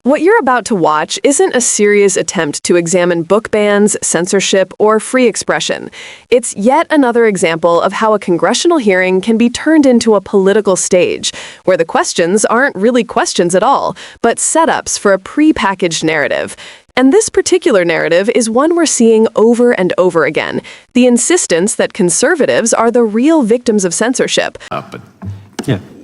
What you're about to watch isn't a serious attempt to examine book bans, censorship, or free expression. It's yet another example of how a congressional hearing can be turned into a political stage, where the questions aren't really questions at all, but setups for a pre-packaged narrative. And this particular narrative is one we're seeing over and over again, the insistence that conservatives are the real victims of censorship.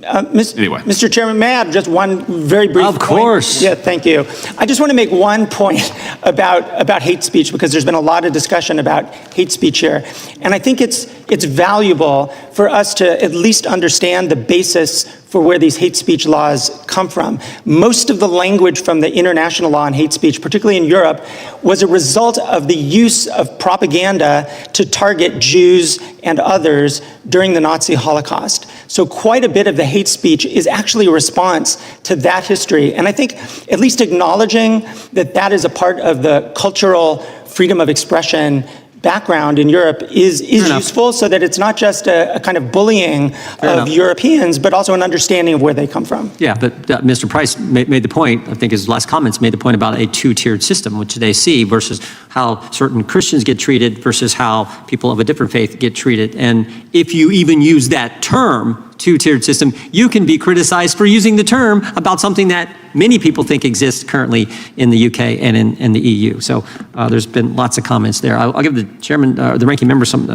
Anyway. Mr. Chairman, may I have just one very brief point? Of course. Yeah, thank you. I just want to make one point about hate speech, because there's been a lot of discussion about hate speech here. And I think it's valuable for us to at least understand the basis for where these hate speech laws come from. Most of the language from the international law on hate speech, particularly in Europe, was a result of the use of propaganda to target Jews and others during the Nazi Holocaust. So quite a bit of the hate speech is actually a response to that history. And I think at least acknowledging that that is a part of the cultural freedom of expression background in Europe is useful, so that it's not just a kind of bullying of Europeans, but also an understanding of where they come from. Yeah, but Mr. Price made the point, I think his last comments made the point about a two-tiered system, which they see, versus how certain Christians get treated versus how people of a different faith get treated. And if you even use that term, two-tiered system, you can be criticized for using the term about something that many people think exists currently in the UK and in the EU. So there's been lots of comments there. I'll give the chairman, the ranking member some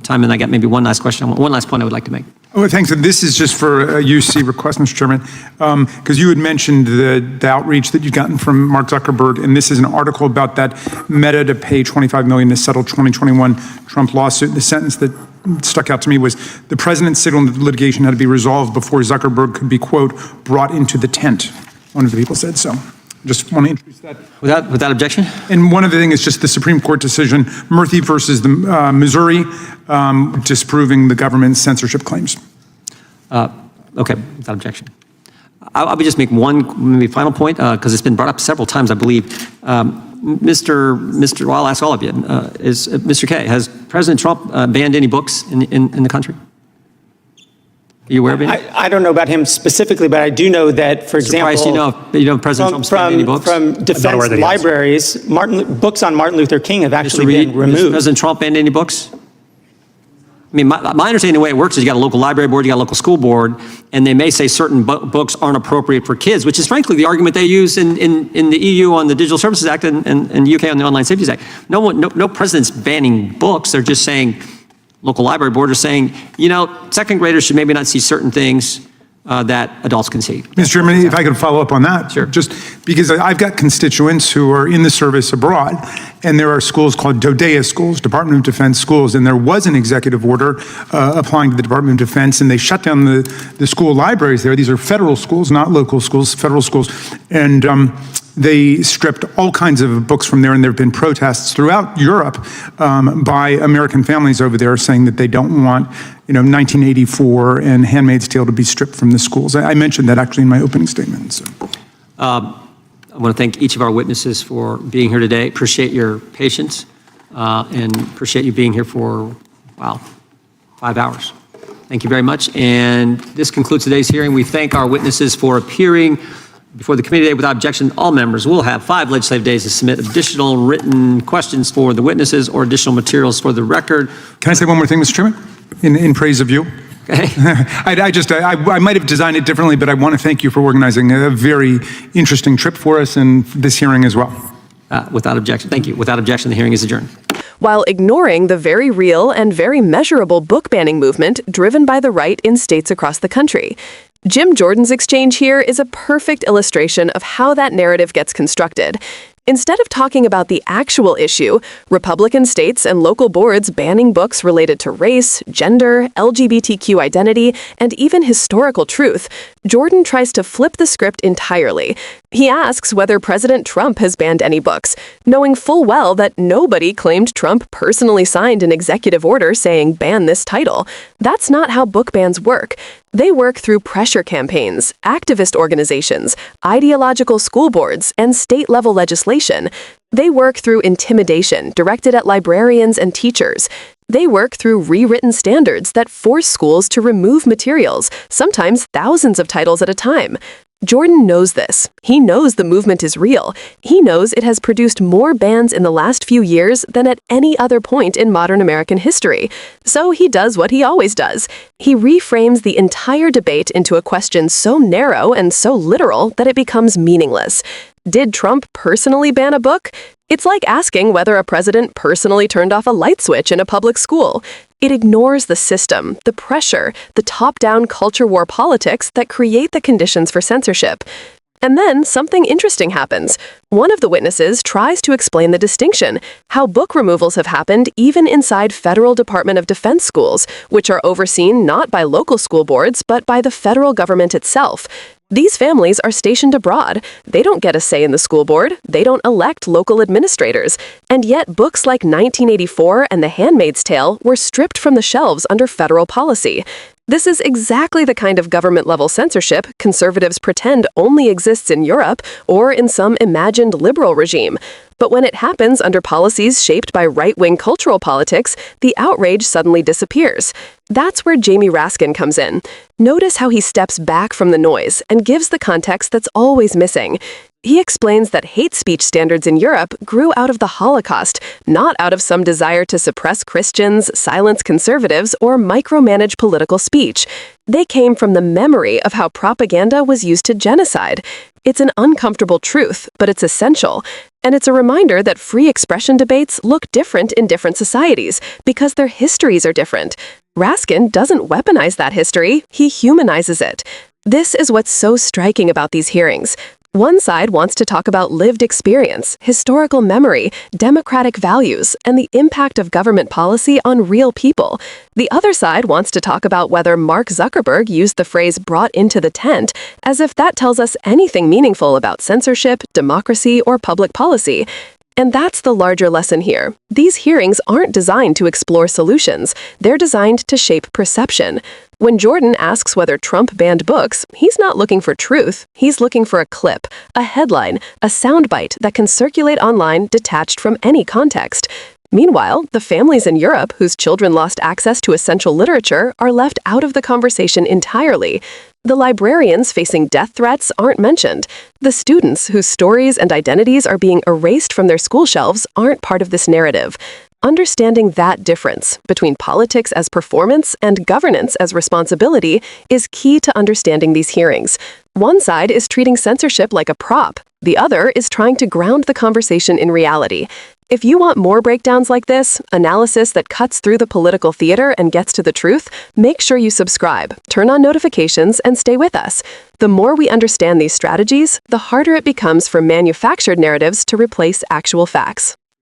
time, and I got maybe one last question, one last point I would like to make. Oh, thanks. And this is just for a UC request, Mr. Chairman, because you had mentioned the outreach that you've gotten from Mark Zuckerberg, and this is an article about that Meta to pay $25 million to settle 2021 Trump lawsuit. The sentence that stuck out to me was, the president signaled that the litigation had to be resolved before Zuckerberg could be, quote, brought into the tent. One of the people said so. Just want to introduce that. Without objection? And one other thing is just the Supreme Court decision, Murthy versus the Missouri, disproving the government's censorship claims. Okay, without objection. I'll just make one maybe final point, because it's been brought up several times, I believe. Well, I'll ask all of you. Mr. Kaye, has President Trump banned any books in the country? Are you aware of any? I don't know about him specifically, but I do know that, for example, Price, you know President Trump's banned any books? From defense libraries, books on Martin Luther King have actually been removed. Has President Trump banned any books? I mean, my understanding of the way it works is you got a local library board, you got a local school board, and they may say certain books aren't appropriate for kids, which is frankly the argument they use in the EU on the Digital Services Act and UK on the Online Safety Act. No president's banning books. They're just saying, local library board are saying, second graders should maybe not see certain things that adults can see. Mr. Chairman, if I could follow up on that. Sure. Just because I've got constituents who are in the service abroad, and there are schools called DODEA schools, Department of Defense schools, and there was an executive order applying to the Department of Defense, and they shut down the school libraries there. These are federal schools, not local schools, federal schools. And they stripped all kinds of books from there, and there have been protests throughout Europe by American families over there saying that they don't want 1984 and Handmaid's Tale to be stripped from the schools. I mentioned that actually in my opening statement. So. I want to thank each of our witnesses for being here today. Appreciate your patience and appreciate you being here for, 5 hours. Thank you very much. And this concludes today's hearing. We thank our witnesses for appearing before the committee today without objection. All members will have 5 legislative days to submit additional written questions for the witnesses or additional materials for the record. Can I say one more thing, Mr. Chairman, in praise of you? Okay. I might have designed it differently, but I want to thank you for organizing a very interesting trip for us and this hearing as well. Without objection. Thank you. Without objection, the hearing is adjourned. While ignoring the very real and very measurable book banning movement driven by the right in states across the country. Jim Jordan's exchange here is a perfect illustration of how that narrative gets constructed. Instead of talking about the actual issue, Republican states and local boards banning books related to race, gender, LGBTQ identity, and even historical truth, Jordan tries to flip the script entirely. He asks whether President Trump has banned any books, knowing full well that nobody claimed Trump personally signed an executive order saying ban this title. That's not how book bans work. They work through pressure campaigns, activist organizations, ideological school boards, and state-level legislation. They work through intimidation directed at librarians and teachers. They work through rewritten standards that force schools to remove materials, sometimes thousands of titles at a time. Jordan knows this. He knows the movement is real. He knows it has produced more bans in the last few years than at any other point in modern American history. So he does what he always does. He reframes the entire debate into a question so narrow and so literal that it becomes meaningless. Did Trump personally ban a book? It's like asking whether a president personally turned off a light switch in a public school. It ignores the system, the pressure, the top-down culture war politics that create the conditions for censorship. And then something interesting happens. One of the witnesses tries to explain the distinction, how book removals have happened even inside federal Department of Defense schools, which are overseen not by local school boards, but by the federal government itself. These families are stationed abroad. They don't get a say in the school board. They don't elect local administrators. And yet books like 1984 and The Handmaid's Tale were stripped from the shelves under federal policy. This is exactly the kind of government-level censorship conservatives pretend only exists in Europe or in some imagined liberal regime. But when it happens under policies shaped by right-wing cultural politics, the outrage suddenly disappears. That's where Jamie Raskin comes in. Notice how he steps back from the noise and gives the context that's always missing. He explains that hate speech standards in Europe grew out of the Holocaust, not out of some desire to suppress Christians, silence conservatives, or micromanage political speech. They came from the memory of how propaganda was used to genocide. It's an uncomfortable truth, but it's essential. And it's a reminder that free expression debates look different in different societies because their histories are different. Raskin doesn't weaponize that history, he humanizes it. This is what's so striking about these hearings. One side wants to talk about lived experience, historical memory, democratic values, and the impact of government policy on real people. The other side wants to talk about whether Mark Zuckerberg used the phrase "brought into the tent," as if that tells us anything meaningful about censorship, democracy, or public policy. And that's the larger lesson here. These hearings aren't designed to explore solutions. They're designed to shape perception. When Jordan asks whether Trump banned books, he's not looking for truth. He's looking for a clip, a headline, a soundbite that can circulate online detached from any context. Meanwhile, the families in Europe whose children lost access to essential literature are left out of the conversation entirely. The librarians facing death threats aren't mentioned. The students whose stories and identities are being erased from their school shelves aren't part of this narrative. Understanding that difference between politics as performance and governance as responsibility is key to understanding these hearings. One side is treating censorship like a prop. The other is trying to ground the conversation in reality. If you want more breakdowns like this, analysis that cuts through the political theater and gets to the truth, make sure you subscribe, turn on notifications, and stay with us. The more we understand these strategies, the harder it becomes for manufactured narratives to replace actual facts.